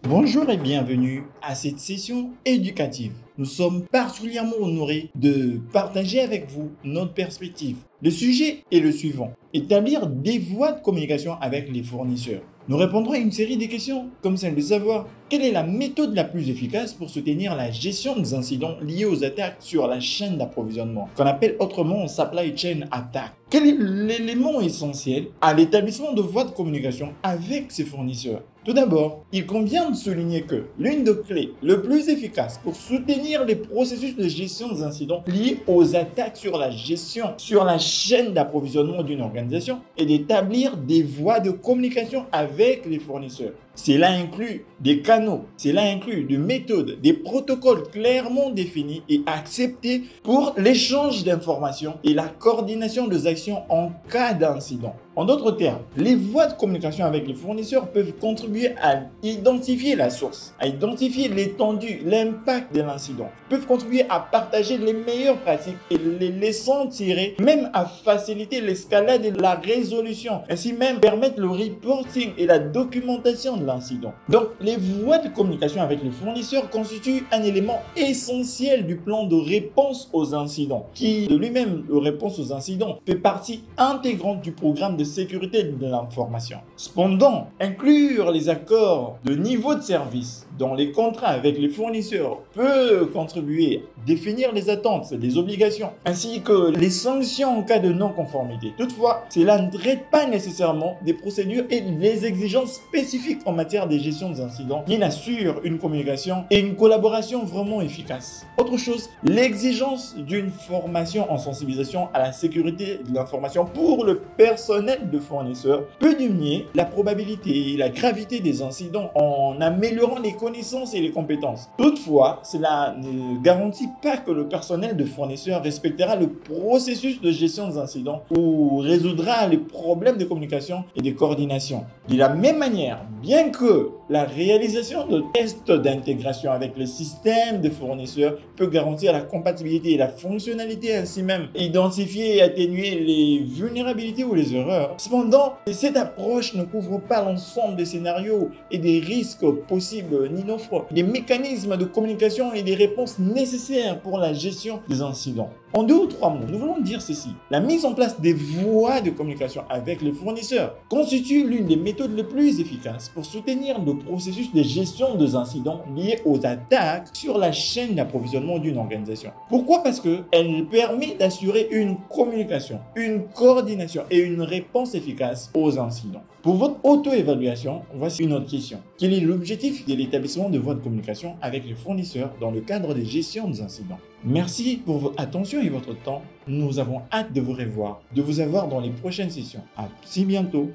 Bonjour et bienvenue à cette session éducative. Nous sommes particulièrement honorés de partager avec vous notre perspective. Le sujet est le suivant: établir des voies de communication avec les fournisseurs. Nous répondrons à une série de questions comme celle de savoir quelle est la méthode la plus efficace pour soutenir la gestion des incidents liés aux attaques sur la chaîne d'approvisionnement, qu'on appelle autrement supply chain attack. Quel est l'élément essentiel à l'établissement de voies de communication avec ses fournisseurs? Tout d'abord, il convient de souligner que l'une des clés les plus efficaces pour soutenir les processus de gestion des incidents liés aux attaques sur la chaîne d'approvisionnement d'une organisation est d'établir des voies de communication avec les fournisseurs. Cela inclut des canaux, cela inclut des méthodes, des protocoles clairement définis et acceptés pour l'échange d'informations et la coordination des actions en cas d'incident. En d'autres termes, les voies de communication avec les fournisseurs peuvent contribuer à identifier la source, à identifier l'étendue, l'impact de l'incident, peuvent contribuer à partager les meilleures pratiques et les leçons tirées, même à faciliter l'escalade et la résolution, ainsi même permettre le reporting et la documentation de l'incident. Donc, les voies de communication avec les fournisseurs constituent un élément essentiel du plan de réponse aux incidents, qui de lui-même, la réponse aux incidents, fait partie intégrante du programme de sécurité de l'information. Cependant, inclure les accords de niveau de service dans les contrats avec les fournisseurs peut contribuer à définir les attentes, les obligations, ainsi que les sanctions en cas de non-conformité. Toutefois, cela ne traite pas nécessairement des procédures et des exigences spécifiques en matière de gestion des incidents, ni n'assure une communication et une collaboration vraiment efficaces. Autre chose, l'exigence d'une formation en sensibilisation à la sécurité de l'information pour le personnel de fournisseurs peut diminuer la probabilité et la gravité des incidents en améliorant les connaissances et les compétences. Toutefois, cela ne garantit pas que le personnel de fournisseurs respectera le processus de gestion des incidents ou résoudra les problèmes de communication et de coordination. De la même manière, bien que la réalisation de tests d'intégration avec le système de fournisseurs peut garantir la compatibilité et la fonctionnalité, ainsi même identifier et atténuer les vulnérabilités ou les erreurs. Cependant, cette approche ne couvre pas l'ensemble des scénarios et des risques possibles, ni n'offre des mécanismes de communication et des réponses nécessaires pour la gestion des incidents. En 2 ou 3 mots, nous voulons dire ceci: la mise en place des voies de communication avec les fournisseurs constitue l'une des méthodes les plus efficaces pour soutenir le processus de gestion des incidents liés aux attaques sur la chaîne d'approvisionnement d'une organisation. Pourquoi? Parce qu'elle permet d'assurer une communication, une coordination et une réponse efficace aux incidents. Pour votre auto-évaluation, voici une autre question. Quel est l'objectif de l'établissement de voies de communication avec les fournisseurs dans le cadre de gestion des incidents? Merci pour votre attention et votre temps. Nous avons hâte de vous revoir, de vous avoir dans les prochaines sessions. À si bientôt.